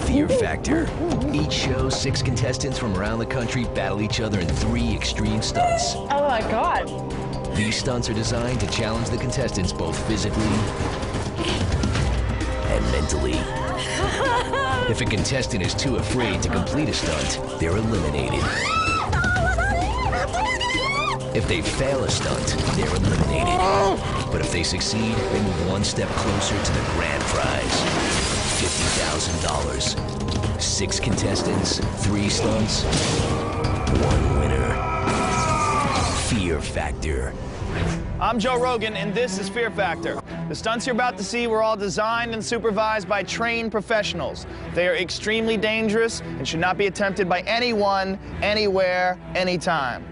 Fear Factor. Each show, 6 contestants from around the country battle each other in 3 extreme stunts. Oh my God. These stunts are designed to challenge the contestants both physically and mentally. If a contestant is too afraid to complete a stunt, they're eliminated. If they fail a stunt, they're eliminated. But if they succeed, they move one step closer to the grand prize. $50,000. 6 contestants, 3 stunts, 1 winner. Fear Factor. I'm Joe Rogan, and this is Fear Factor. The stunts you're about to see were all designed and supervised by trained professionals. They are extremely dangerous and should not be attempted by anyone, anywhere, anytime.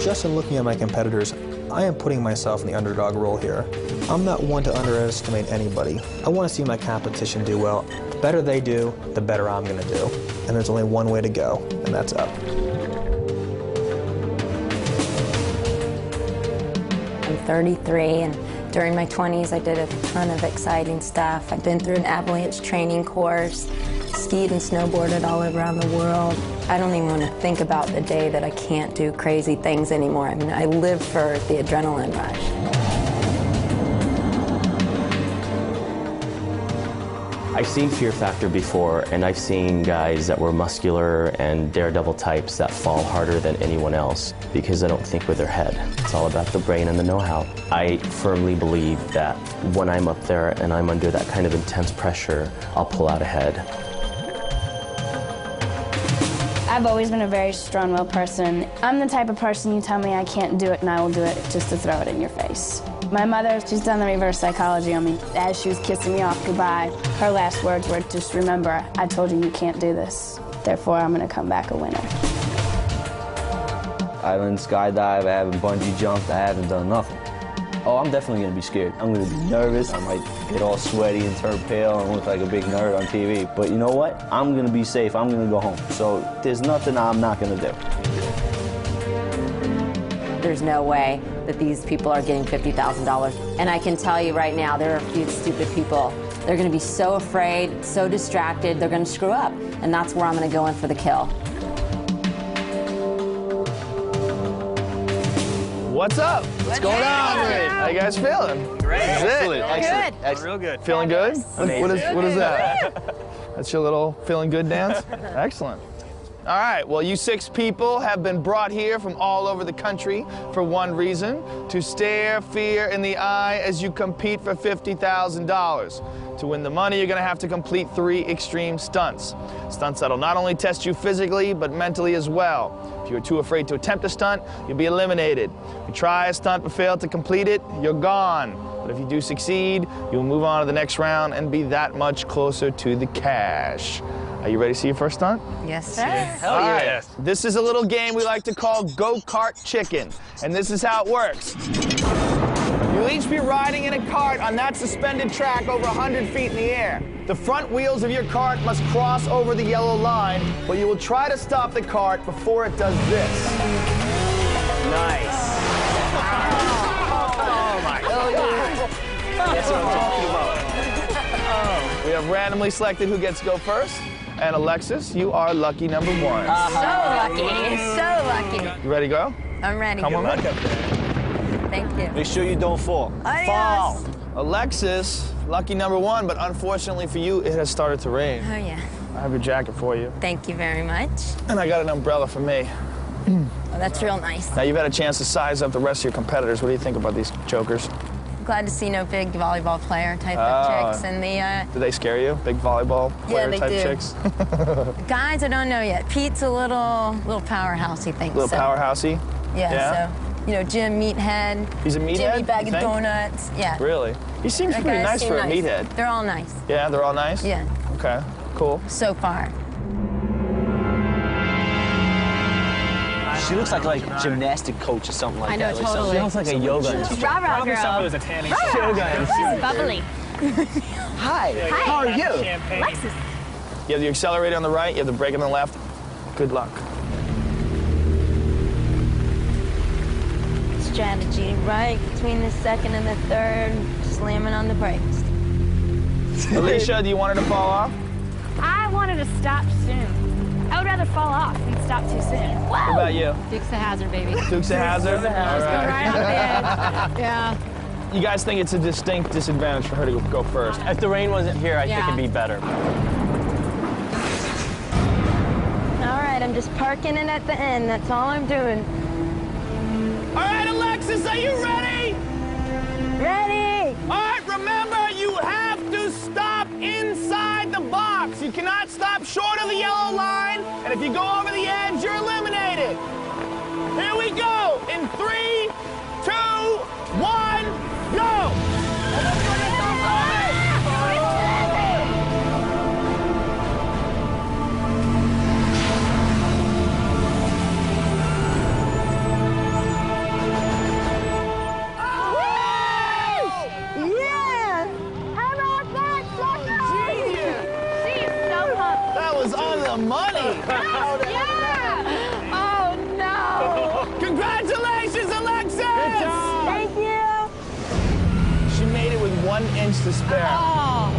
Just in looking at my competitors, I am putting myself in the underdog role here. I'm not one to underestimate anybody. I want to see my competition do well. The better they do, the better I'm going to do. And there's only one way to go, and that's up. I'm 33, and during my 20s I did a ton of exciting stuff. I've been through an avalanche training course, skied and snowboarded all around the world. I don't even want to think about the day that I can't do crazy things anymore. I mean, I live for the adrenaline rush. I've seen Fear Factor before, and I've seen guys that were muscular and daredevil types that fall harder than anyone else because they don't think with their head. It's all about the brain and the know-how. I firmly believe that when I'm up there and I'm under that kind of intense pressure, I'll pull out ahead. I've always been a very strong-willed person. I'm the type of person you tell me I can't do it and I will do it just to throw it in your face. My mother, she's done the reverse psychology on me. As she was kissing me off goodbye, her last words were, just remember, I told you you can't do this. Therefore, I'm gonna come back a winner. I haven't skydived, I haven't bungee jumped, I haven't done nothing. Oh, I'm definitely gonna be scared. I'm gonna be nervous. I might get all sweaty and turn pale and look like a big nerd on TV. But you know what? I'm gonna be safe. I'm gonna go home. So there's nothing I'm not gonna do. There's no way that these people are getting $50,000. And I can tell you right now, there are a few stupid people. They're gonna be so afraid, so distracted, they're gonna screw up. And that's where I'm gonna go in for the kill. What's up? What's going on? How you guys feeling? Great. Excellent. Excellent. Excellent. Real good. Feeling good? What is that? That's your little feeling good dance? Excellent. All right, well, you 6 people have been brought here from all over the country for one reason, to stare fear in the eye as you compete for $50,000. To win the money, you're gonna have to complete 3 extreme stunts. Stunts that'll not only test you physically, but mentally as well. If you're too afraid to attempt a stunt, you'll be eliminated. If you try a stunt but fail to complete it, you're gone. But if you do succeed, you'll move on to the next round and be that much closer to the cash. Are you ready to see your first stunt? Yes, sir. Hell yes. This is a little game we like to call Go-Kart Chicken, and this is how it works. You'll each be riding in a cart on that suspended track over 100 feet in the air. The front wheels of your cart must cross over the yellow line, but you will try to stop the cart before it does this. Nice. Oh my God. That's what I'm talking about. We have randomly selected who gets to go first. And Alexis, you are lucky number 1. So lucky, so lucky. You ready to go? I'm ready. Come on, up there. Thank you. Make sure you don't fall. Adios. Fall. Alexis, lucky number 1, but unfortunately for you, it has started to rain. Oh, yeah. I have your jacket for you. Thank you very much. And I got an umbrella for me. Oh, that's real nice. Now, you've had a chance to size up the rest of your competitors. What do you think about these jokers? I'm glad to see no big volleyball player type of chicks. And the do they scare you? Big volleyball player type do. chicks? Guys, I don't know yet. Pete's a little powerhousey, think. Little powerhousey? Yeah. So, you know, Jim, meathead. He's a meathead? Jimmy, bag of donuts. Yeah. Really? He seems pretty nice for a meathead. They're all nice. Yeah, they're all nice? Yeah. Okay, cool. So far. She looks like a gymnastic coach or something like I know, that. totally. She looks like a yoga instructor. Rah-rah girl. Someone who's a tanning Rah-rah. She's bubbly. Hi. Hi. How are you? Alexis. You have the accelerator on the right, you have the brake on the left. Good luck. Strategy, right between the second and the third, slamming on the brakes. Alicia, do you want her to fall off? I wanted to stop soon. I would rather fall off than stop too soon. What about you? Dukes of Hazzard, baby. Dukes of Hazzard? All Go right. right off the edge. Yeah. You guys think it's a distinct disadvantage for her to go first? If the rain wasn't here, I think it'd be better. All right, I'm just parking it at the end. That's all I'm doing. All right, Alexis, are you ready? Ready? All right, remember, you have to stop inside the box. You cannot stop short of the yellow line, and if you go over the edge, you're eliminated. Here we go. In 3, 2, 1, go. Money! Yeah! Oh, no! Congratulations, Alexis! Good job! Thank you! She made it with 1 inch to spare. Oh!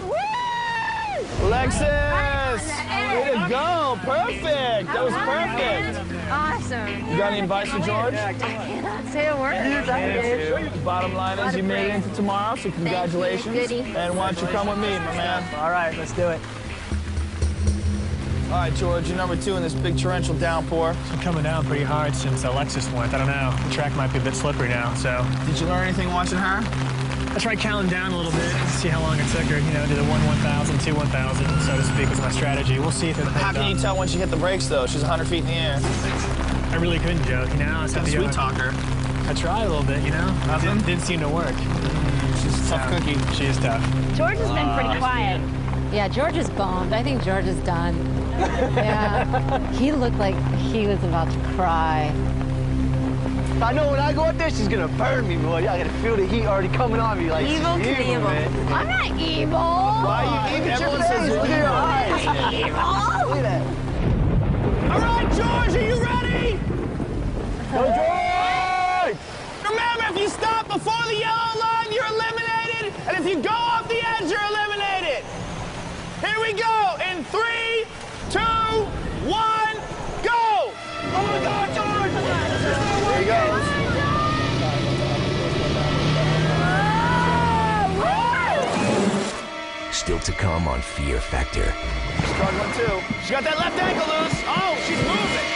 Woo! Alexis! Way to go! Perfect! That was perfect! Awesome. You got any advice for George? I cannot say a word. The bottom line is you made it into tomorrow, so congratulations. Goody. And why don't you come with me, my man? All right, let's do it. All right, George, you're number 2 in this big torrential downpour. It's been coming down pretty hard since Alexis went. I don't know. The track might be a bit slippery now, so. Did you learn anything watching her? I tried counting down a little bit, see how long it took her. You know, did a 1-1,000, 2-1,000, so to speak, was my strategy. We'll see if it How can you tell when she hit the brakes, though? She's 100 feet in the air. I really couldn't, Joe. You know, I was Sweet talker. I tried a little bit, you know. Nothing? Didn't seem to work. She's a tough cookie. She is tough. George has been pretty quiet. Yeah, George is bummed. I think George is done. Yeah. He looked like he was about to cry. I know when I go up there, she's gonna burn me, boy. I gotta feel the heat already coming on me. Like, Evil she's evil, Knievel. man. I'm not evil. Why are you evil? Everyone says you're Look at your evil. eyes. Evil? Look at that. All right, George, are you ready? Go, George! Remember, if you stop before the yellow line, you're eliminated. And if you go off the edge, you're eliminated. Here we go. In 3, 2, 1, go! Oh my God, George! There he goes. Still to come on Fear Factor. Struggling too. She got that left ankle loose. Oh, she's moving.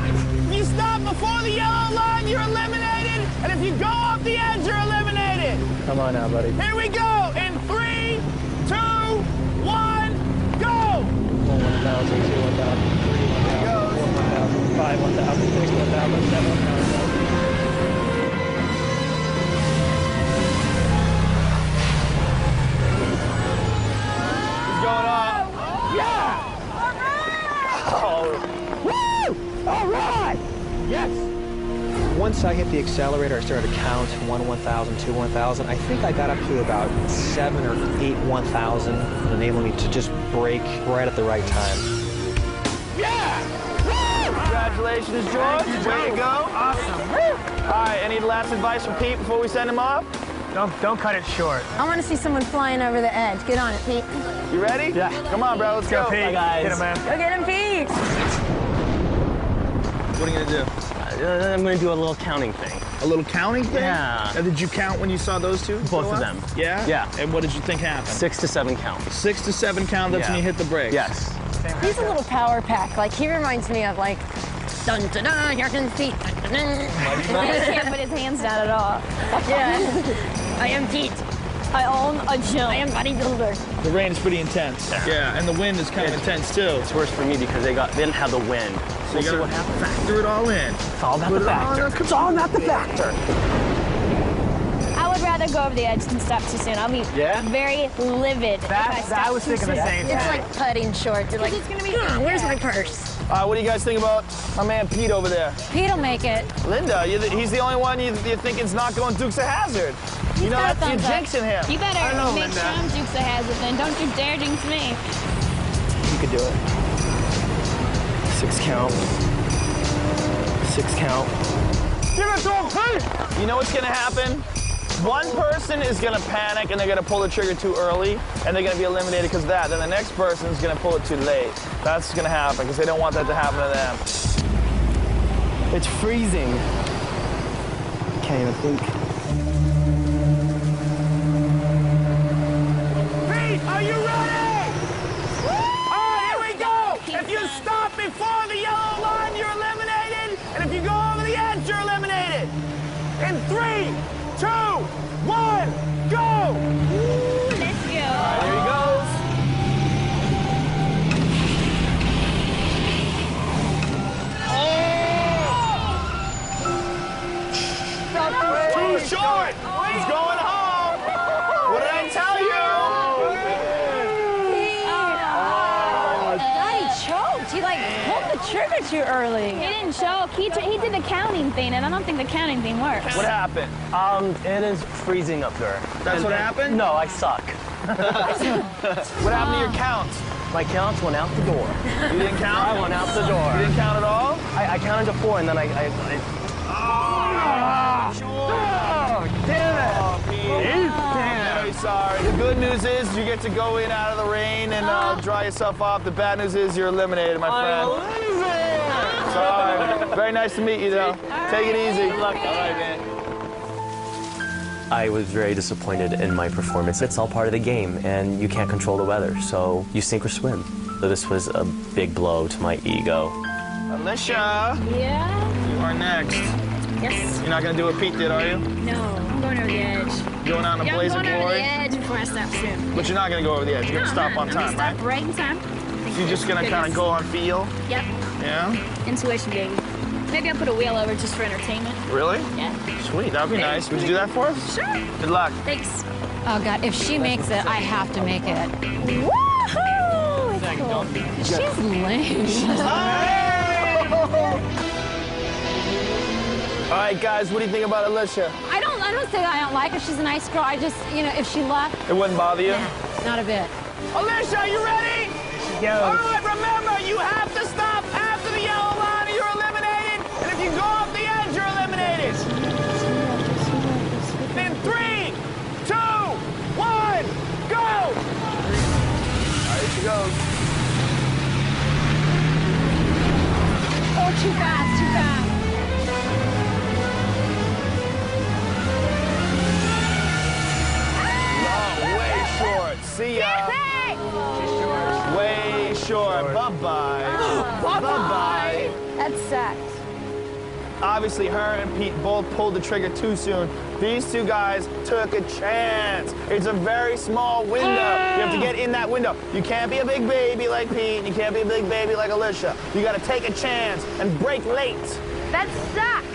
If you stop before the yellow line, you're eliminated. And if you go off the edge, you're eliminated. Come on now, buddy. Here we go. In 3, 2, 1, go! 1,000, 2, 1,000, 3, 1,000, 4, 1,000, 5, 1,000, 6, 1,000, 7, 1,000. Going up. Yeah! Oh. Woo! All right! Yes! Once I hit the accelerator, I started to count 1 1,000, 2 1,000. I think I got up to about 7 or 8 1,000, enabling me to just brake right at the right time. Yeah! Woo! Congratulations, George. Way to go. Awesome. All right, any last advice from Pete before we send him off? Don't cut it short. I want to see someone flying over the edge. Get on it, Pete. You ready? Yeah. Come on, bro. Let's go. Pete. Bye, guys. Get him, man. Go get him, Pete. What are you gonna do? I'm gonna do a little counting thing. A little counting thing? Yeah. Now, did you count when you saw those two? Both of them. Yeah? Yeah. And what did you think happened? 6 to 7 counts. 6 to 7 count, that's when you hit the brakes. Yes. He's a little power pack. Like, he reminds me of, like, Dun, dun, dun, here comes Pete. Dun, dun, dun. He can't put his hands down at all. Yeah. I am Pete. I own a gym. I am bodybuilder. The rain is pretty intense. Yeah, and the wind is kind of intense too. It's worse for me because they didn't have the wind. So you gotta factor it all in. It's all about the factor. It's all about the factor. I would rather go over the edge than stop too soon. I'll be very livid if I stop I was thinking the same thing. It's like putting shorts. You're like, it's gonna be where's my purse? What do you guys think about my man Pete over there? Pete'll make it. Linda, he's the only one you think is not going Dukes of Hazzard. You know, got a you're thumbs up. jinxing him. You better know, make Linda. sure I'm Dukes of Hazzard then. Don't you dare jinx me. You could do it. 6 count. 6 count. Give it to him, Pete! You know what's gonna happen? One person is gonna panic and they're gonna pull the trigger too early and they're gonna be eliminated because of that. Then the next person is gonna pull it too late. That's gonna happen because they don't want that to happen to them. It's freezing. Can't even think. Pete, are you ready? All right, here we go. If you stop before the yellow line, you're eliminated. And if you go over the edge, you're eliminated. In 3, 2, 1, go! Let's go. All right, here he goes. Too short. He's going home. What did I tell you? God, he choked. He like pulled the trigger too early. He didn't choke. He did the counting thing, and I don't think the counting thing works. What happened? It is freezing up there. That's what happened? No, I suck. What happened to your counts? My counts went out the door. You didn't count? I went out the door. You didn't count at all? I counted to 4 and then I Damn it! Oh, Pete. Very sorry. The good news is you get to go in out of the rain and dry yourself off. The bad news is you're eliminated, my friend. Sorry. Very nice to meet you, though. Take it easy. Good luck. All right, man. I was very disappointed in my performance. It's all part of the game, and you can't control the weather, so you sink or swim. So this was a big blow to my ego. Alicia, Yeah? you are next. Yes. You're not going to do what Pete did, are you? No, I'm going over the edge. Going out in a Yeah, I'm blaze of going over glory? the edge before I stop soon. But you're not going to go over the edge. You're going to stop on time, I'm right? gonna stop right in time. You're just going to kind of go on feel? Yep. Yeah? Intuition, baby. Maybe I'll put a wheel over just for entertainment. Really? Yeah. Sweet. That would be nice. Would you do that for us? Sure. Good luck. Thanks. Oh God, if she makes it, I have to make it. Woohoo! It's cool. She's lame. All right, guys, what do you think about Alicia? I don't say I don't like her. She's a nice girl. I just, if she left, It wouldn't bother you? not a bit. Alicia, are you ready? All right, remember, you have to stop after the yellow line or you're eliminated. And if you go off the edge, you're eliminated. In 3, 2, 1, go! All right, here she goes. Oh, too fast, too fast. Way short. See ya. Way short. Bye-bye. Bye-bye. That sucked. Obviously, her and Pete both pulled the trigger too soon. These two guys took a chance. It's a very small window. You have to get in that window. You can't be a big baby like Pete, and you can't be a big baby like Alicia. You gotta take a chance and break late. That sucked.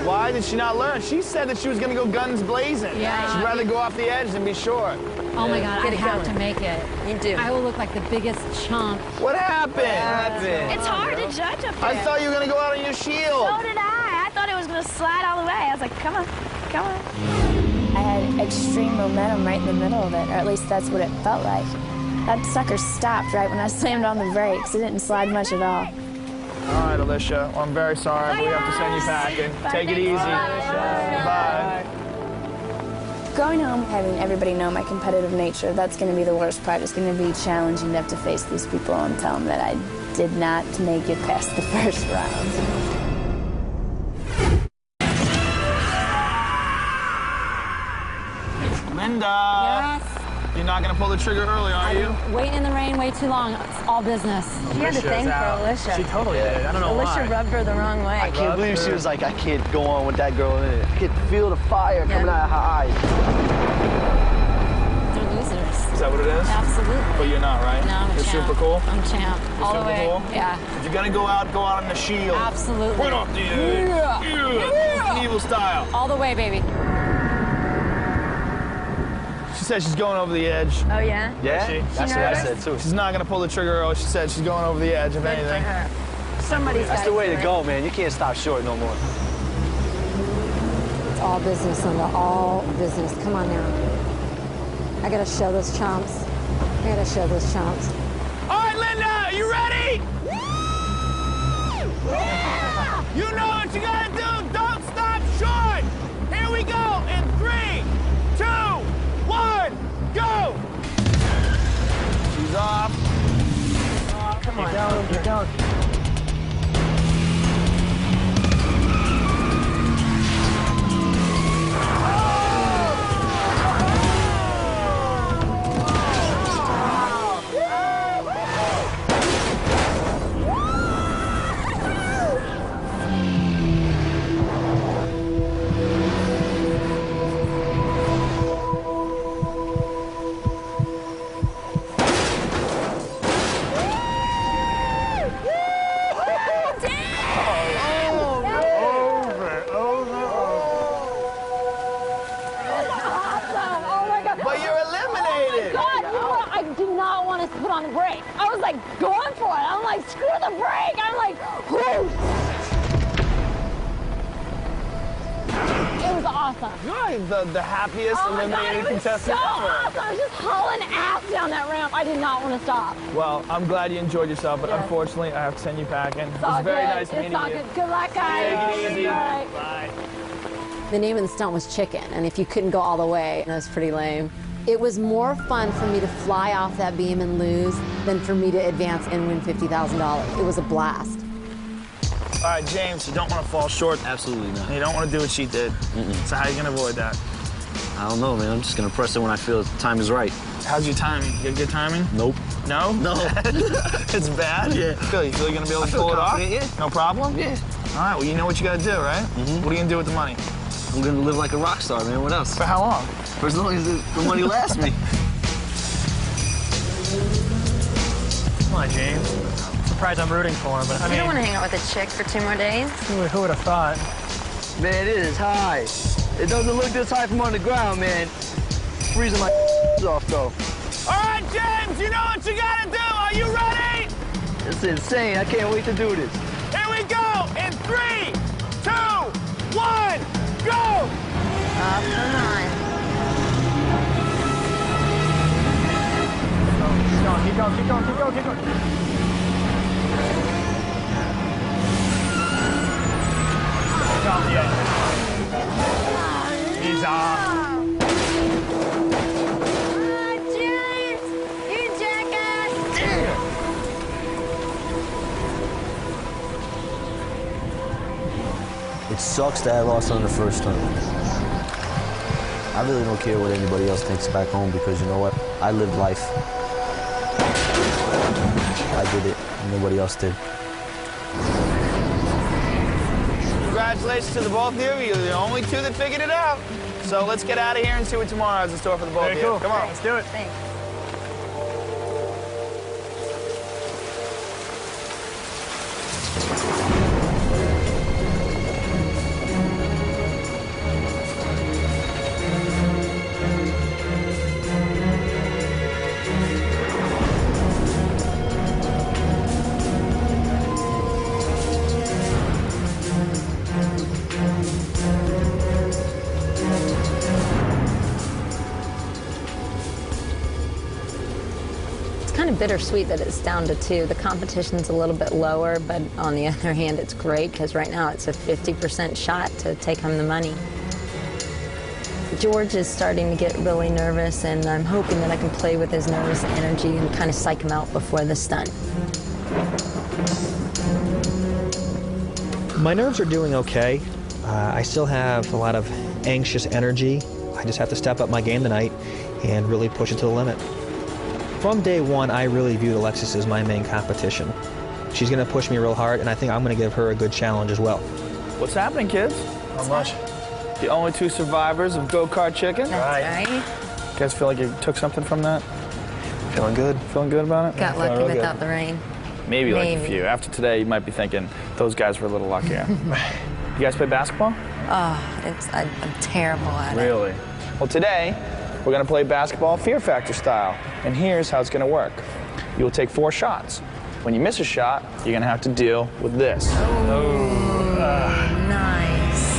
Why did she not learn? She said that she was gonna go guns blazing. Yeah. She'd rather go off the edge than be short. Oh my God, I have to make it. You do. I will look like the biggest chump. What happened? It's hard to judge up there. I thought you were gonna go out on your shield. So did I. I thought it was going to slide all the way. I was like, come on, come on. I had extreme momentum right in the middle of it, or at least that's what it felt like. That sucker stopped right when I slammed on the brakes. It didn't slide much at all. All right, Alicia. Well, I'm very sorry, but we have to send you packing. Bye, Take it thanks. easy. Bye. Bye. Going home, having everybody know my competitive nature, that's going to be the worst part. It's going to be challenging to have to face these people and tell them that I did not make it past the first round. Linda. Yes. You're not gonna pull the trigger early, are you? Waiting in the rain way too long. It's all business. She had a thing for Alicia. She totally did. I don't know Alicia why. rubbed her the wrong way. I can't believe she was like, I can't go on with that girl in it. I could feel the fire coming out of her eyes. They're losers. Is that what it is? Absolutely. But you're not, right? No, I'm a You're champ. super cool? I'm champ. All the super way. cool? Yeah. If you're gonna go out on the shield. Absolutely. Right off the edge. Yeah. Evil style. All the way, baby. She said she's going over the edge. Oh, yeah? Yeah? That's what I said too. She's not gonna pull the trigger early. She said she's going over the edge, if anything. Somebody's That's the way to go, man. You can't stop short no more. It's all business, Linda. All business. Come on now. I gotta show those chumps. I gotta show those chumps. All right, Linda, are you ready? Yeah! You know what you gotta do. Don't stop short. Here we go in 3, 2, 1, go. She's off. Come on. Keep going. But you're eliminated. God, you know what? I did not want to put on the brake. I was like going for it. I'm like, screw the brake. I'm like, whoo. It was awesome. You're the happiest Oh my God, eliminated it was so contestant ever. awesome. I was just hauling ass down that ramp. I did not want to stop. Well, I'm glad you enjoyed yourself, but Yes. unfortunately, I have to send you packing. It It's all was very good. nice meeting It's all you. good. Good luck, guys. Take it easy. All right. Bye. The name of the stunt was Chicken, and if you couldn't go all the way, that was pretty lame. It was more fun for me to fly off that beam and lose than for me to advance and win $50,000. It was a blast. All right, James, you don't want to fall short. Absolutely not. You don't want to do what she did. So how are you going to avoid that? I don't know, man. I'm just gonna press it when I feel the time is right. How's your timing? You got good timing? Nope. No? No. It's bad? Yeah. You feel you're going to be able to I feel pull it off? confident, yeah. No problem? Yeah. All right, well, you know what you got to do, right? What are you going to do with the money? I'm gonna live like a rock star, man. What else? For how long? For as long as the money lasts me. Come on, James. I'm surprised I'm rooting for him, but I You mean, don't want to hang out with a chick for 2 more days? who would have thought? Man, it is high. It doesn't look this high from on the ground, man. Freezing my off, though. All right, James, you know what you got to do. Are you ready? It's insane. I can't wait to do this. Here we go in 3, 2, 1, go! Oh, come on. Keep going, keep going, keep going, keep going. Stop yet. He's off. James! You jackass! It sucks that I lost on the first time. I really don't care what anybody else thinks back home because you know what? I lived life. I did it. Nobody else did. Congratulations to the both of you. You're the only two that figured it out. So let's get out of here and see what tomorrow has in store for the both Very of you. cool. Come on. Let's do it. Thanks. Kind of bittersweet that it's down to 2. The competition's a little bit lower, but on the other hand, it's great because right now it's a 50% shot to take home the money. George is starting to get really nervous, and I'm hoping that I can play with his nervous energy and kind of psych him out before the stunt. My nerves are doing okay. I still have a lot of anxious energy. I just have to step up my game tonight and really push it to the limit. From day one, I really viewed Alexis as my main competition. She's going to push me real hard, and I think I'm going to give her a good challenge as well. What's happening, kids? Not much. The only two survivors of Go-Kart Chicken? That's right. You guys feel like you took something from that? Feeling good? Feeling good about it? Got lucky without the rain. Maybe like a few. After today, you might be thinking, those guys were a little luckier. You guys play basketball? Oh, I'm terrible at it. Really? Well, today, we're going to play basketball Fear Factor style. And here's how it's going to work. You will take 4 shots. When you miss a shot, you're going to have to deal with this. Nice.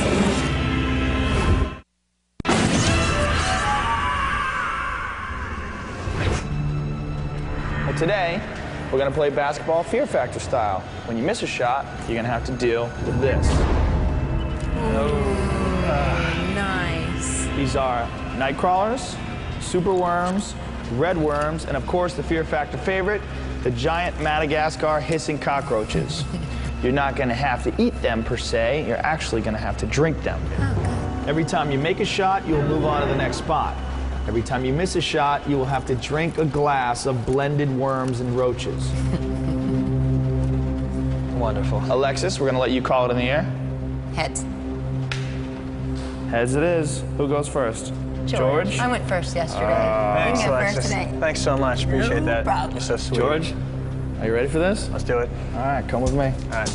Well, today, we're going to play basketball Fear Factor style. When you miss a shot, you're going to have to deal with this. Nice. These are night crawlers, super worms, red worms, and of course the Fear Factor favorite, the giant Madagascar hissing cockroaches. You're not going to have to eat them per se, you're actually going to have to drink them. Every time you make a shot, you'll move on to the next spot. Every time you miss a shot, you will have to drink a glass of blended worms and roaches. Wonderful. Alexis, we're going to let you call it in the air. Heads. Heads it is. Who goes first? George? I went first yesterday. Thanks, you can go Alexis. first today. Thanks so much. Appreciate that. problem. You're so sweet. George, are you ready for this? Let's do it. All right, come with me. All right.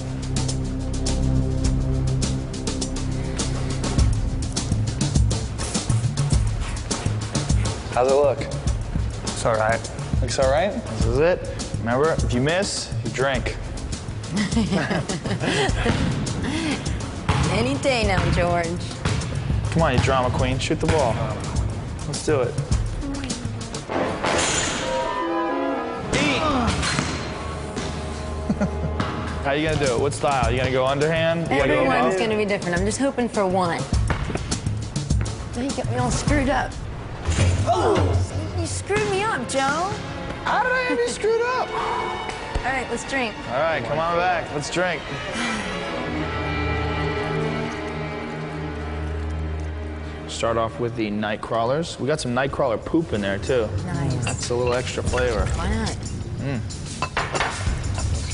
How's it look? It's all right. Looks all right? This is it. Remember, if you miss, you drink. Any day now, George. Come on, you drama queen. Shoot the ball. Let's do it. Eat! How you gonna do it? What style? You gonna go underhand? You gotta go Everyone's above? going to be different. I'm just hoping for one. You got me all screwed up. Oh, you screwed me up, Joe. How did I have you screwed up? All right, let's drink. All right, come on back. Let's drink. Start off with the night crawlers. We got some night crawler poop in there too. Nice. That's a little extra flavor. Why not?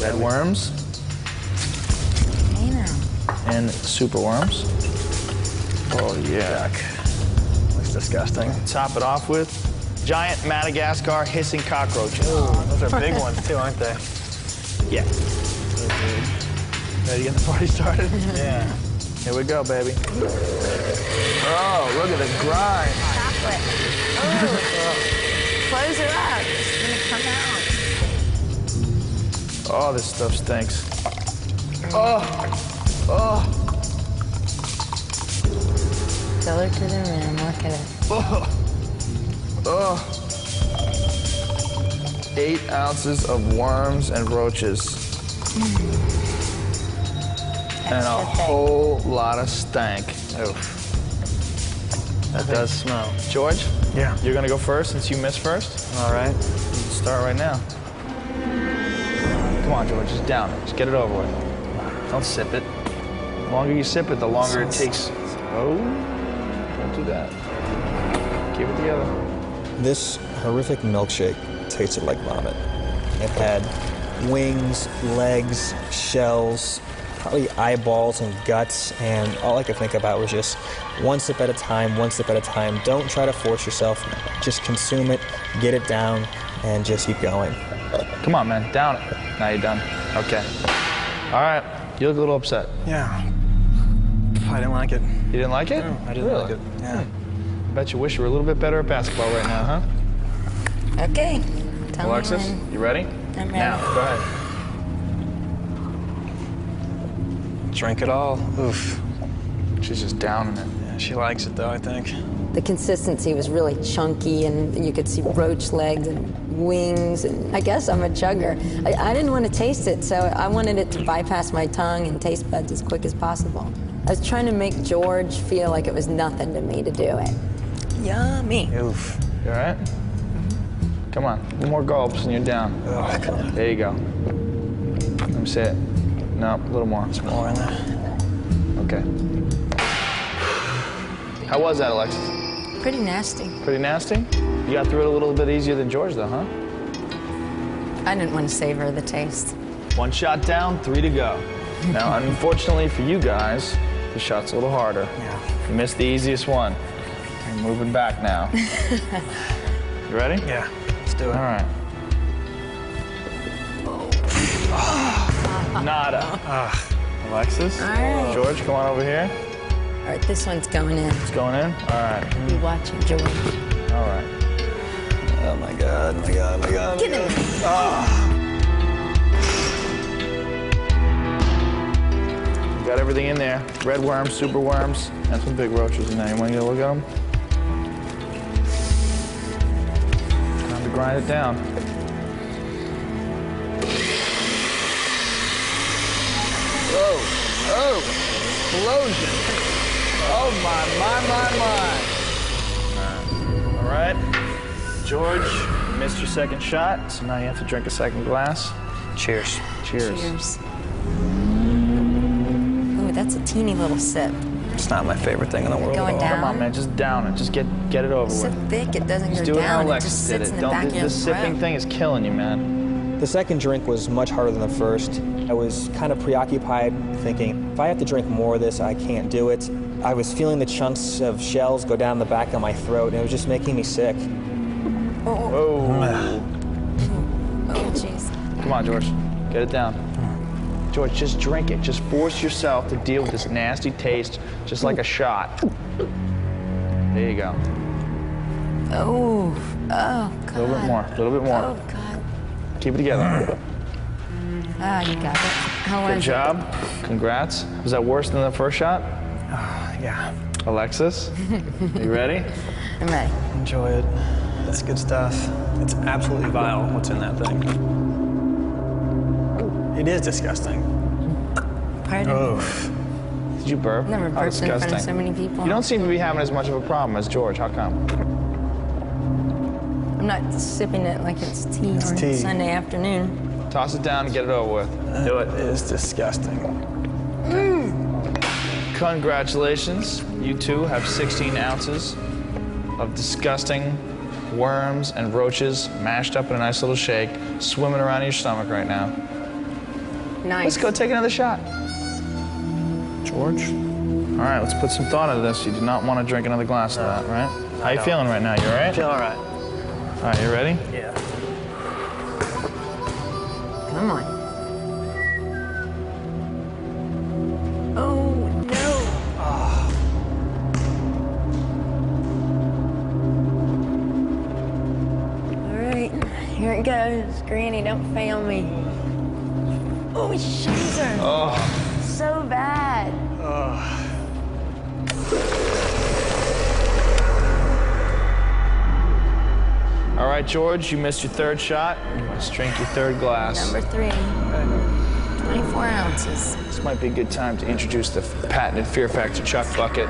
Red worms Hey now. and super worms. Oh yeah. Looks disgusting. Top it off with giant Madagascar hissing cockroaches. Those are big ones too, aren't they? Yeah. Ready to get the party started? Yeah. Here we go, baby. Oh, look at the grind. Chocolate. Oh. Close her up. It's going to come out. Oh, this stuff stinks. Oh. Oh. Fill her to the rim. Look at it. Oh. 8 ounces of worms and roaches. And a whole lot of stank. Oof. That does smell. George? Yeah. You're gonna go first since you missed first? All right. Start right now. Come on, George, just down it. Just get it over with. Don't sip it. The longer you sip it, the longer it takes. Oh, don't do that. Keep it together. This horrific milkshake tasted like vomit. It had wings, legs, shells, probably eyeballs and guts, and all I could think about was just one sip at a time, one sip at a time. Don't try to force yourself. Just consume it, get it down, and just keep going. Come on, man, down it. Now you're done. Okay. All right, you look a little upset. Yeah. I didn't like it. You didn't like it? No, I didn't Really? like it. Yeah. I bet you wish you were a little bit better at basketball right now, huh? Okay. Tell Alexis, me when. you ready? I'm ready. Now, go ahead. Drink it all. Oof. She's just downing it. Yeah, she likes it though, I think. The consistency was really chunky, and you could see roach legs and wings, and I guess I'm a chugger. I didn't want to taste it, so I wanted it to bypass my tongue and taste buds as quick as possible. I was trying to make George feel like it was nothing to me to do it. Yummy. Oof. You all right? Come on, one more gulps and you're down. Oh, come on. There you go. Let me see it. No, a little more. There's more in there. Okay. How was that, Alexis? Pretty nasty. Pretty nasty? You got through it a little bit easier than George, though, huh? I didn't want to savor the taste. 1 shot down, 3 to go. Now, unfortunately for you guys, the shot's a little harder. Yeah. You missed the easiest one. You're moving back now. You ready? Yeah, let's do it. All right. Nada. Alexis? All right. George, come on over here. All right, this one's going in. It's going in? All right. You watch it, George. All right. Oh my God, my God, my God. Get in. You got everything in there. Red worms, super worms, and some big roaches in there. You want to get a look at them? Time to grind it down. Whoa, oh, explosion. Oh my. All right. George, you missed your second shot, so now you have to drink a second glass. Cheers. Cheers. Cheers. Ooh, that's a teeny little sip. It's not my favorite thing in the world. Going at all. down. Come on, man, just down it. Just get it over It's so with. thick, it doesn't Just go do it how down. It Alexis just did sits it. in the back of your This sipping throat. thing is killing you, man. The second drink was much harder than the first. I was kind of preoccupied, thinking, if I have to drink more of this, I can't do it. I was feeling the chunks of shells go down the back of my throat, and it was just making me sick. Whoa. Oh, jeez. Come on, George. Get it down. George, just drink it. Just force yourself to deal with this nasty taste, just like a shot. There you go. Oh, God. A little bit more. A little bit more. Oh, God. Keep it together. Ah, you got it. How was Good job. Congrats. Was that worse than the first shot? Yeah. Alexis, you ready? it? I'm ready. Enjoy it. It's good stuff. It's absolutely vile what's in that thing. It is disgusting. Pardon? Oof. Did you burp? I've never How burped in front of disgusting. so many people. You don't seem to be having as much of a problem as George. How come? I'm not sipping it like it's tea It's on tea. Sunday afternoon. Toss it down and get it over with. Do it. It is disgusting. Congratulations. You two have 16 ounces of disgusting worms and roaches mashed up in a nice little shake, swimming around in your stomach right now. Nice. Let's go take another shot. George? All right, let's put some thought into this. You do not want to drink another glass of that, right? How you feeling right now? You all right? Feel all right. All right, you ready? Yeah. Come on. Oh, no. All right, here it goes. Granny, don't fail me. Oh, Shazer. Oh. So bad. All right, George, you missed your third shot. Let's drink your third glass. Number 3. 24 ounces. This might be a good time to introduce the patented Fear Factor Chuck Bucket.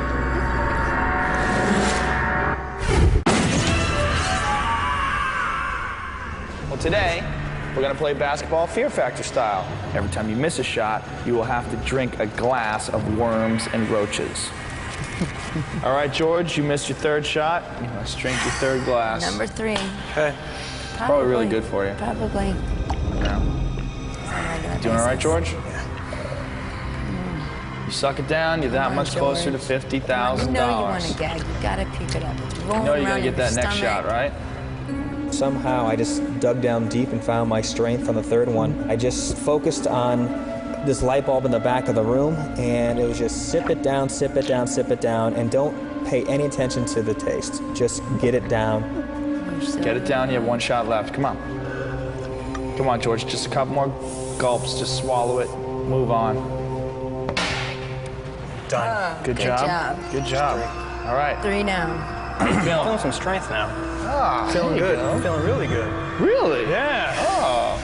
Well, today, we're gonna play basketball Fear Factor style. Every time you miss a shot, you will have to drink a glass of worms and roaches. All right, George, you missed your third shot. Let's drink your third glass. Number 3. Okay. Probably really good for you. Probably. Yeah. Doing all right, George? Yeah. You suck it down, you're that Come on, much closer to George. $50,000. You know you want to gag. You gotta puke it up. It's rolling You know you're around gonna get your that next stomach. shot, right? Somehow I just dug down deep and found my strength on the third one. I just focused on this light bulb in the back of the room, and it was just sip it down, sip it down, sip it down, and don't pay any attention to the taste. Just get it down. Get it down, you have one shot left. Come on. Come on, George, just a couple more gulps. Just swallow it, move on. Done. Good good job. job. Good job. All right. 3 down. How you feeling? Feeling some strength now. Ah, Feeling there you good. go. I'm feeling really good. Really? Yeah. Oh.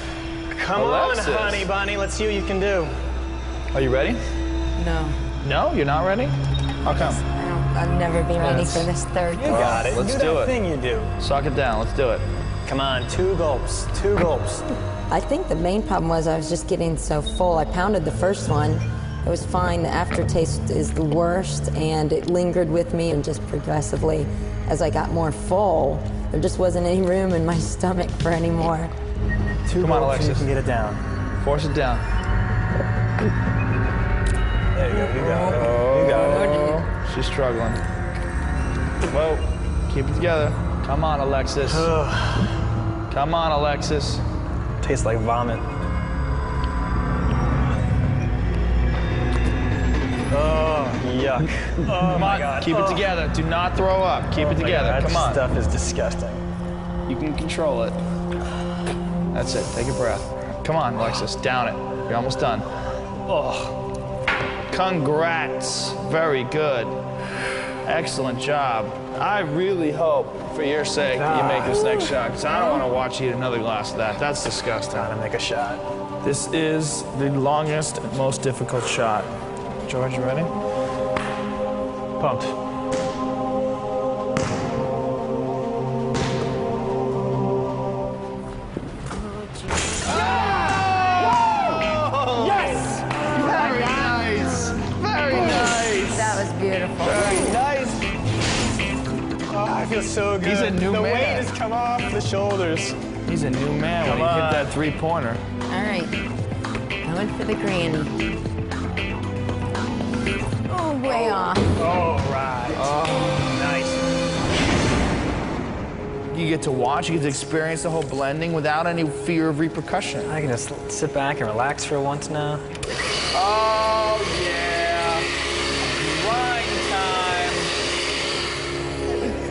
Come Alexis. on, honey bunny. Let's see what you can do. Are you ready? No. No, you're not ready? How come? I'll never be ready for this third. You got it. let's do do that it. thing you do. Suck it down. Let's do it. Come on, 2 gulps. 2 gulps. I think the main problem was I was just getting so full. I pounded the first one. It was fine. The aftertaste is the worst, and it lingered with me, and just progressively, as I got more full, There just wasn't any room in my stomach for any more. Come on, Alexis. You can get it down. Force it down. There you go. You got it. You got it. She's struggling. Whoa. Keep it together. Come on, Alexis. Come on, Alexis. Tastes like vomit. Oh, yuck. Oh, Come my on, God. keep it together. Do not throw up. Keep it together. God, Come on. That stuff is disgusting. You can control it. That's it. Take a breath. Come on, Alexis. Down it. You're almost done. Oh. Congrats. Very good. Excellent job. I really hope, for your sake, you make this next shot, because I don't want to watch you eat another glass of that. That's disgusting. Gotta make a shot. This is the longest and most difficult shot. George, you ready? Pumped. Yes! Very nice. Very nice. That was beautiful. Very nice. Oh, I feel so good. He's a new the man. weight has come off the shoulders. He's a new man when Come he hit on. that three-pointer. All right. Going for the granny. Oh, way off. All right. Nice. You get to watch, you get to experience the whole blending without any fear of repercussion. I can just sit back and relax for once now. Oh, yeah. Wine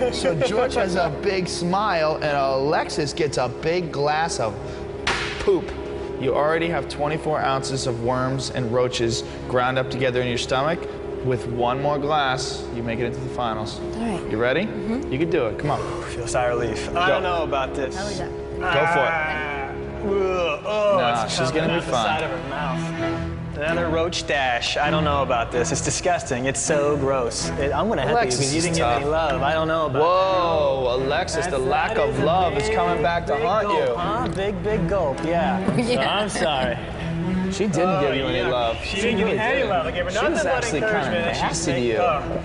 time. So George has a big smile, and Alexis gets a big glass of poop. You already have 24 ounces of worms and roaches ground up together in your stomach. With one more glass, you make it into the finals. All right. You ready? You can do it. Come on. Feel sigh of relief. I don't know about this. How was that? Go for it. Oh, Nah, it's she's coming gonna be out the fine. side of her mouth. Another roach dash. I don't know about this. It's disgusting. It's so gross. I'm gonna have to Alexis because you is didn't give tough. any love. I don't know about Whoa, Alexis, the lack of love is coming back to haunt gulp, you. Huh? Big gulp, yeah. So I'm sorry. She didn't give you any yeah. love. She didn't give me any love. I gave her She nothing was but actually kind of encouragement. She's nasty to you.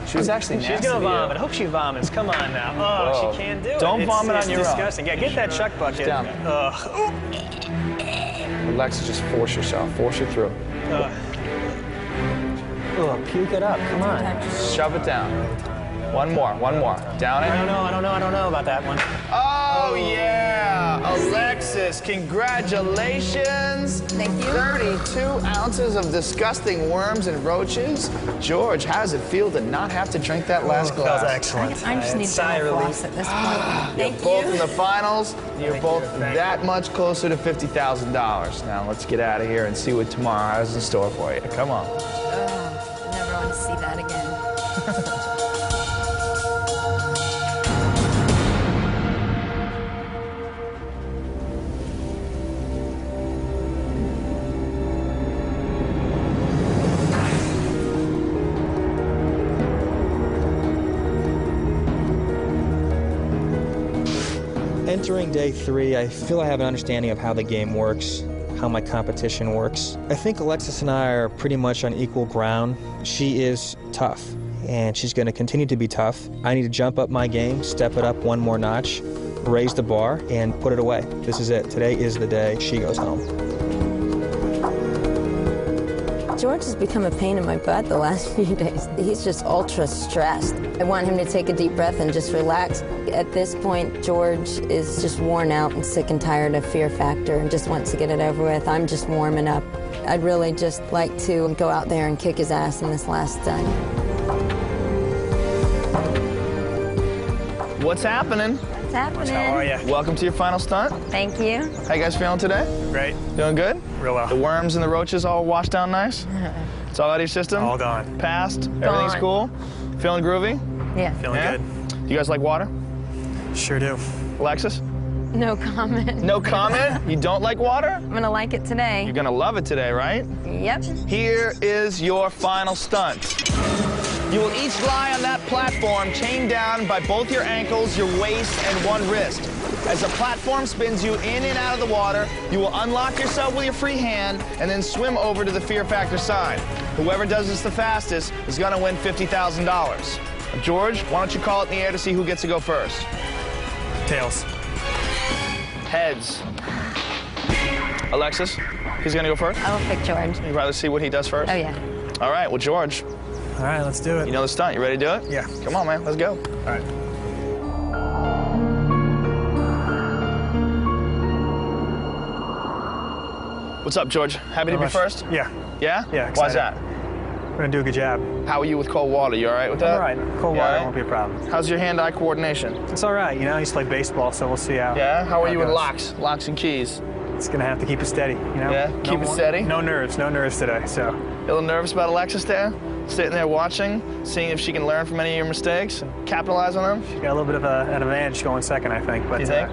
She was actually nasty She's gonna to you. vomit. I hope she vomits. Come on now. Oh, Whoa. she can't do it. Don't vomit It's on your own. disgusting. Yeah, get that chuck bucket. Down. Alexis, just force yourself. Force it through. Oh, puke it up. Come on. Shove it down. One more. Down it. I don't know about that one. Oh, yeah. Alexis, congratulations. Thank you. 32 ounces of disgusting worms and roaches. George, how does it feel to not have to drink that last glass? That was excellent. I just need Sigh of dental relief. floss at this point. Thank Both in you. the finals, you're both that much closer to $50,000. Now let's get out of here and see what tomorrow has in store for you. Come on. Oh, I never want to see that again. Entering day 3, I feel I have an understanding of how the game works, how my competition works. I think Alexis and I are pretty much on equal ground. She is tough, and she's going to continue to be tough. I need to jump up my game, step it up one more notch, raise the bar, and put it away. This is it. Today is the day she goes home. George has become a pain in my butt the last few days. He's just ultra stressed. I want him to take a deep breath and just relax. At this point, George is just worn out and sick and tired of Fear Factor and just wants to get it over with. I'm just warming up. I'd really just like to go out there and kick his ass in this last stunt. What's happening? What's happening? How are you? Welcome to your final stunt. Thank you. How you guys feeling today? Great. Doing good? Real well. The worms and the roaches all washed down nice? It's all out of your system? All gone. Passed? Everything's cool? Feeling groovy? Yeah. Feeling Yeah? good. You guys like water? Sure do. Alexis? No comment. No comment? You don't like water? I'm gonna like it today. You're gonna love it today, right? Yep. Here is your final stunt. You will each lie on that platform, chained down by both your ankles, your waist, and one wrist. As the platform spins you in and out of the water, you will unlock yourself with your free hand and then swim over to the Fear Factor side. Whoever does this the fastest is gonna win $50,000. George, why don't you call it in the air to see who gets to go first? Tails. Heads. Alexis, he's gonna go first? I will pick George. You'd rather see what he does first? Oh, yeah. All right, well, George, All right, let's do it. you know the stunt. You ready to do it? Yeah. Come on, man, let's go. All right. What's up, George? Happy to be first? Yeah. Yeah? Yeah, Why's excited. that? We're gonna do a good job. How are you with cold water? You all right with that? All right. Cold You all water right? won't be a problem. How's your hand-eye coordination? It's all right. You know, I used to play baseball, so we'll see how. Yeah? How are you it with goes. locks? Locks and keys? It's gonna have to keep it steady. You know. Yeah? Keep it steady? No nerves. No nerves today. So. A little nervous about Alexis there? Sitting there watching, seeing if she can learn from any of your mistakes and capitalize on them? She's got a little bit of an advantage going second, I think. But You think?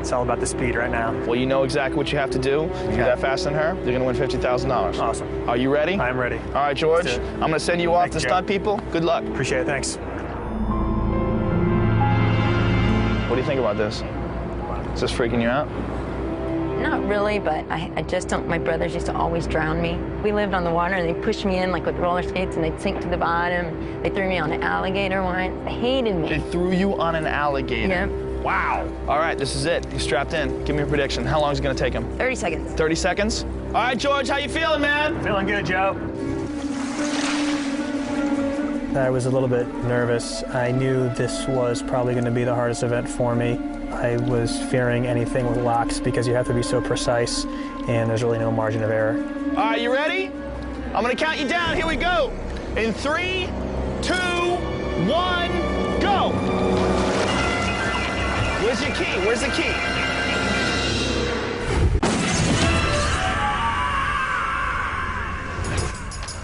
It's all about the speed right now. Well, you know exactly what you have to do. If you're that faster than her, you're gonna win $50,000. Awesome. Are you ready? I'm ready. All right, George, Let's do it. I'm gonna send you off to Thank you, stunt people. Good luck. Appreciate it. Thanks. What do you think about this? Is this freaking you out? Not really, but I just don't. My brothers used to always drown me. We lived on the water, and they pushed me in like with roller skates, and they'd sink to the bottom. They threw me on an alligator once. They hated me. They threw you on an alligator. Yep. Wow. All right, this is it. You're strapped in. Give me a prediction. How long is it gonna take him? 30 seconds. 30 seconds? All right, George, how you feeling, man? Feeling good, Joe. I was a little bit nervous. I knew this was probably going to be the hardest event for me. I was fearing anything with locks because you have to be so precise and there's really no margin of error. All right, you ready? I'm gonna count you down. Here we go. In 3, 2, 1, go. Where's your key? Where's the key?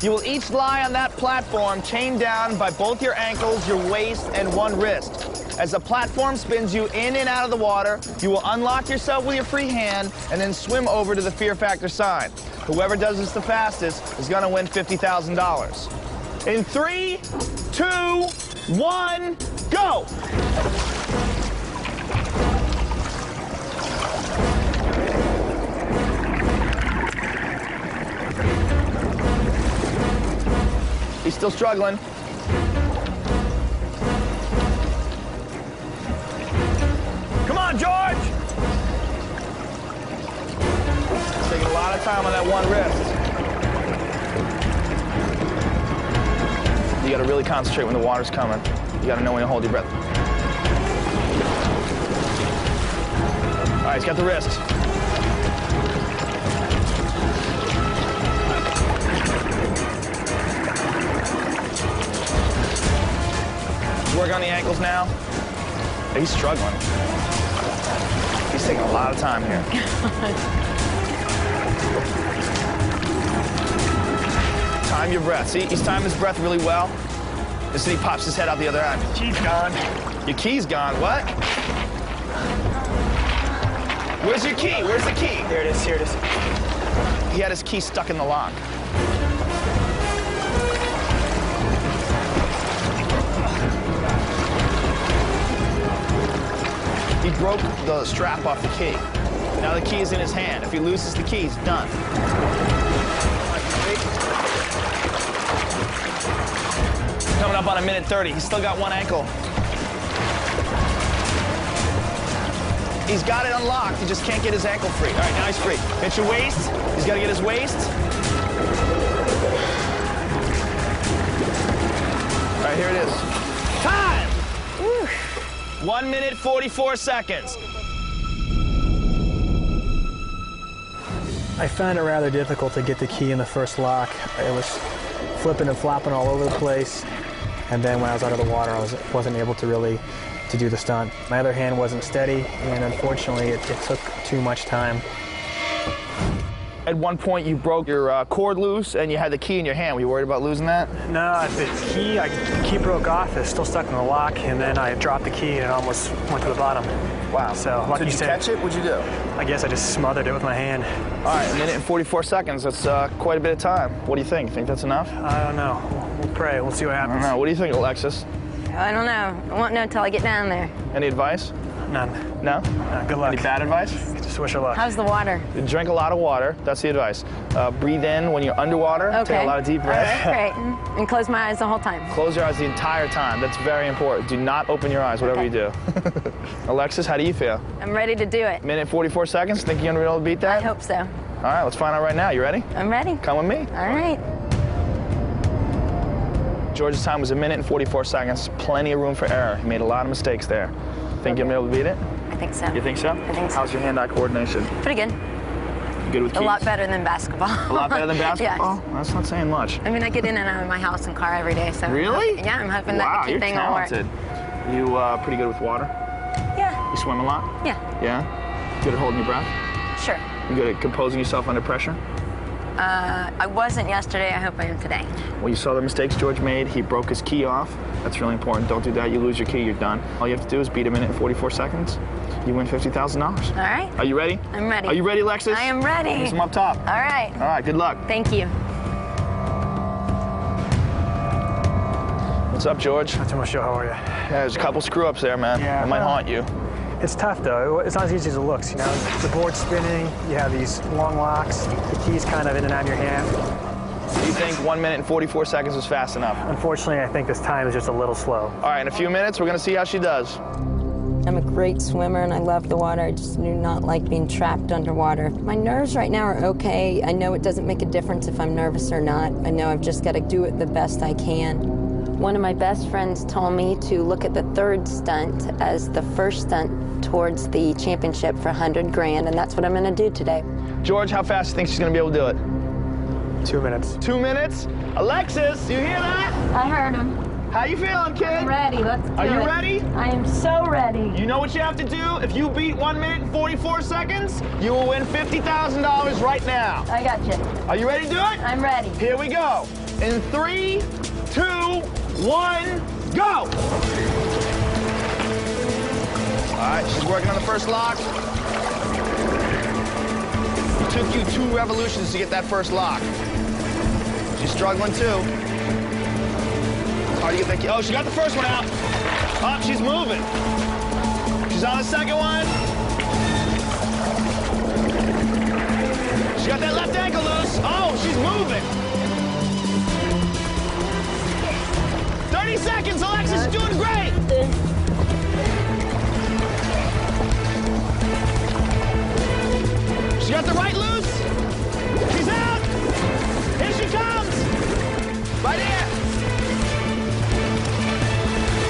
You will each lie on that platform, chained down by both your ankles, your waist, and one wrist. As the platform spins you in and out of the water, you will unlock yourself with your free hand and then swim over to the Fear Factor sign. Whoever does this the fastest is gonna win $50,000. In 3, 2, 1, go! He's still struggling. Come on, George! Taking a lot of time on that one wrist. You gotta really concentrate when the water's coming. You gotta know when to hold your breath. All right, he's got the wrist. Work on the ankles now. He's struggling. He's taking a lot of time here. Time your breath. See, he's timing his breath really well. And so he pops his head out the other end. Key's gone. Your key's gone. What? Where's your key? Where's the key? Here it is. Here it is. He had his key stuck in the lock. He broke the strap off the key. Now the key is in his hand. If he loses the key, he's done. Coming up on a minute 30. He's still got one ankle. He's got it unlocked. He just can't get his ankle free. All right, now he's free. Hit your waist. He's got to get his waist. All right, here it is. Time! 1 minute, 44 seconds. I found it rather difficult to get the key in the first lock. It was flipping and flopping all over the place. And then when I was out of the water, I wasn't able to really do the stunt. My other hand wasn't steady, and unfortunately, it took too much time. At one point, you broke your cord loose, and you had the key in your hand. Were you worried about losing that? No, the key broke off. It's still stuck in the lock, and then I dropped the key, and it almost went to the bottom. Wow. So lucky did you catch it? What'd you do? I guess I just smothered it with my hand. All right, 1 minute and 44 seconds. That's quite a bit of time. What do you think? Think that's enough? I don't know. We'll pray. We'll see what happens. I don't know. What do you think, Alexis? I don't know. I won't know until I get down there. Any advice? None. No? Good luck. Any bad advice? Just wish her luck. How's the water? Drink a lot of water. That's the advice. Breathe in when you're underwater. Okay. Take a lot of deep breaths. All right, great. And close my eyes the whole time. Close your eyes the entire time. That's very important. Do not open your eyes, whatever you do. Alexis, how do you feel? I'm ready to do it. Minute 44 seconds. Think you're going to be able to beat that? I hope so. All right, let's find out right now. You ready? I'm ready. Come with me. All right. George's time was 1 minute and 44 seconds. Plenty of room for error. He made a lot of mistakes there. Think you'll be able to beat it? I think so. You think so? I think so. How's your hand-eye coordination? Pretty good. You good with keys? A lot better than basketball. A lot better than basketball? Yes. That's not saying much. I mean, I get in and out of my house and car every day, so. Really? Yeah, I'm hoping that the key thing will work. Wow, you're talented. You pretty good with water? Yeah. You swim a lot? Yeah. Yeah? Good at holding your breath? Sure. You good at composing yourself under pressure? I wasn't yesterday. I hope I am today. Well, you saw the mistakes George made. He broke his key off. That's really important. Don't do that. You lose your key, you're done. All you have to do is beat 1 minute and 44 seconds. You win $50,000. All right. Are you ready? I'm ready. Are you ready, Alexis? I am ready. Here's them up top. All right. All right, good luck. Thank you. What's up, George? Not too much show. How are you? Yeah, there's a couple screw-ups there, man. Yeah, It might well, haunt you. It's tough though. It's not as easy as it looks. You know, the board's spinning. You have these long locks. The key's kind of in and out of your hand. Do you think 1 minute and 44 seconds is fast enough? Unfortunately, I think this time is just a little slow. All right, in a few minutes, we're gonna see how she does. I'm a great swimmer and I love the water. I just do not like being trapped underwater. My nerves right now are okay. I know it doesn't make a difference if I'm nervous or not. I know I've just got to do it the best I can. One of my best friends told me to look at the third stunt as the first stunt towards the championship for 100 grand, and that's what I'm gonna do today. George, how fast do you think she's gonna be able to do it? 2 minutes. 2 minutes? Alexis, you hear that? I heard him. How you feeling, kid? I'm ready. Let's do it. Are you ready? I am so ready. You know what you have to do? If you beat 1 minute and 44 seconds, you will win $50,000 right now. I got you. Are you ready to do it? I'm ready. Here we go. In 3, 2, 1, go! All right, she's working on the first lock. It took you 2 revolutions to get that first lock. She's struggling too. It's hard to get that key. Oh, she got the first one out. Oh, she's moving. She's on the second one. She got that left ankle loose. Oh, she's moving. 30 seconds, Alexis, you're doing great. She got the right loose. She's out. Here she comes. Right here.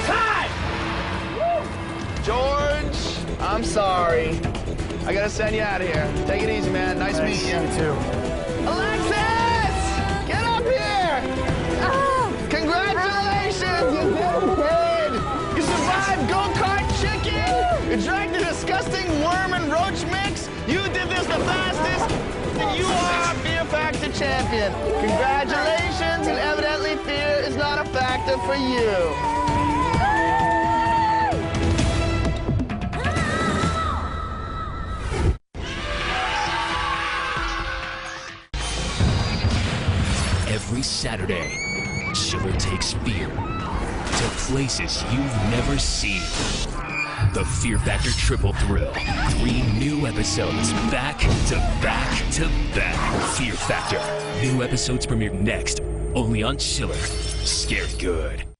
Time. Woo. George, I'm sorry. I gotta send you out of here. Take it easy, man. Nice meeting you. You too. Alexis, get up here. Oh, congratulations, you did it. You survived go-kart chicken. You drank the disgusting worm and roach mix. You did this the fastest, and you are Fear Factor champion. Congratulations, and evidently fear is not a factor for you. Every Saturday, Schiller takes fear to places you've never seen. The Fear Factor Triple Thrill. 3 new episodes back to back to back. Fear Factor. New episodes premiere next, only on Schiller. Scared good.